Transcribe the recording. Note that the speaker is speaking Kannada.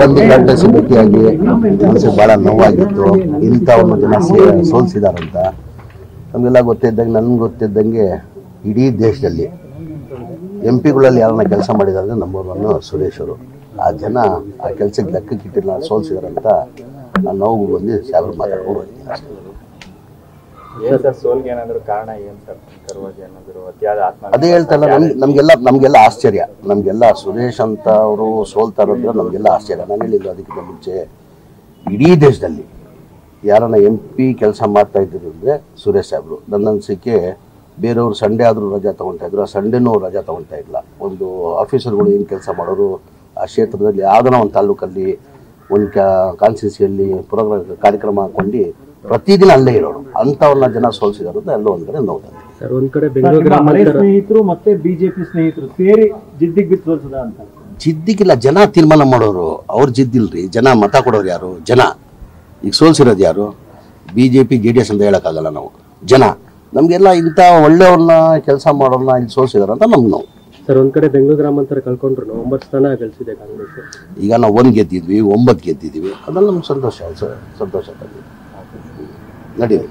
ಬಂದು ಕಾಂಗ್ರೆಸ್ ಭೇಟಿಯಾಗಿ ಮನಸ್ಸಿಗೆ ಭಾಳ ನೋವಾಗಿತ್ತು. ಇಂಥವನ್ನು ಜನ ಸೋಲಿಸಿದಾರಂತ ನಮಗೆಲ್ಲ ಗೊತ್ತಿದ್ದಂಗೆ, ನನಗೆ ಗೊತ್ತಿದ್ದಂಗೆ ಇಡೀ ದೇಶದಲ್ಲಿ MP ಗಳಲ್ಲಿ ಯಾರನ್ನ ಕೆಲಸ ಮಾಡಿದ್ದಾರೆ ನಂಬರ್ 1 ಸುರೇಶ್ ಅವರು. ಆ ಜನ ಆ ಕೆಲಸಕ್ಕೆ ಲೆಕ್ಕಕ್ಕಿಟ್ಟಿಲ್ಲ, ಸೋಲಿಸಿದಾರಂತ ನಾನು ನೋವು ಬಂದು ಸಾಗರ ಮಾತಾಡ್ಕೊಂಡು ಹೋಗ್ತೀನಿ ಅಷ್ಟೇ. ಅದೇ ಹೇಳ್ತಲ್ಲ, ನಮಗೆಲ್ಲ ಆಶ್ಚರ್ಯ. ನಮಗೆಲ್ಲ ಸುರೇಶ್ ಅಂತ ಅವರು ಸೋಲ್ತಾರಂದ್ರೆ ನಮಗೆಲ್ಲ ಆಶ್ಚರ್ಯ. ನಾನು ಹೇಳಿದ್ದು ಅದಕ್ಕಿಂತ ಮುಂಚೆ ಇಡೀ ದೇಶದಲ್ಲಿ ಯಾರನ್ನ MP ಕೆಲಸ ಮಾಡ್ತಾ ಇದ್ರು ಅಂದರೆ ಸುರೇಶ್ ಸಾಹೇಬರು. ನನ್ನ ಅನಿಸಿಕೆ ಬೇರೆಯವರು ಸಂಡೇ ಆದರೂ ರಜಾ ತೊಗೊಳ್ತಾ ಇದ್ರು, ಆ ಸಂಡೇನೂ ರಜಾ ತೊಗೊಳ್ತಾ ಇಲ್ಲ. ಒಂದು ಆಫೀಸರ್ಗಳು ಏನು ಕೆಲಸ ಮಾಡೋರು ಆ ಕ್ಷೇತ್ರದಲ್ಲಿ ಯಾವುದನ್ನ ಒಂದು ತಾಲೂಕಲ್ಲಿ ಒಂದು ಕಾನ್ಸ್ಟಿಟ್ಯೂನ್ಸಿಯಲ್ಲಿ ಕಾರ್ಯಕ್ರಮ ಹಾಕೊಂಡು ಪ್ರತಿದಿನ ಅಲ್ಲೇ ಇರೋರು ಅಂಥವ್ರನ್ನ ಜನ ಸೋಲಿಸಿದಾರು ಅಂತ ಎಲ್ಲೋ ಒಂದು ಕಡೆ ನೋಡ್ತಾರೆ. ಸರ್, ಒಂದು ಕಡೆ ಬೆಂಗಳೂರು ಸ್ನೇಹಿತರು ಮತ್ತೆ ಬಿಜೆಪಿ ಸ್ನೇಹಿತರು ಸೇರಿ ಜಿದ್ದಿಗೆ ಬಿತ್ತೋಲ್ಸದ ಅಂತ. ಜಿದ್ದಿಗಿಲ್ಲ, ಜನ ತೀರ್ಮಾನ ಮಾಡೋರು. ಅವ್ರು ಜಿದ್ದಿಲ್ರಿ, ಜನ ಮತ ಕೊಡೋರು ಯಾರು? ಜನ. ಈಗ ಸೋಲ್ಸಿರೋದು ಯಾರು? BJP JDS ಅಂತ ಹೇಳೋಕ್ಕಾಗಲ್ಲ ನಾವು. ಜನ ನಮಗೆಲ್ಲ ಇಂಥ ಒಳ್ಳೆಯವ್ರನ್ನ ಕೆಲಸ ಮಾಡೋರನ್ನ ಇಲ್ಲಿ ಸೋಲ್ಸಿದಾರೆ ಅಂತ ನಮ್ಗೆ ನೋವು. ಸರ್, ಒಂದು ಕಡೆ ಬೆಂಗಳೂರು ಗ್ರಾಮಾಂತರ ಕಳ್ಕೊಂಡ್ರು 9 ಸ್ಥಾನ ಗಳಿಸಿದೆ ಕಾಂಗ್ರೆಸ್. ಈಗ ನಾವು 1 ಗೆದ್ದಿದ್ವಿ, 9 ಗೆದ್ದಿದ್ದೀವಿ. ಅದೆಲ್ಲ ನಮ್ಗೆ ಸಂತೋಷ ತಂದಿದೆ. ನಡೀಲಿ.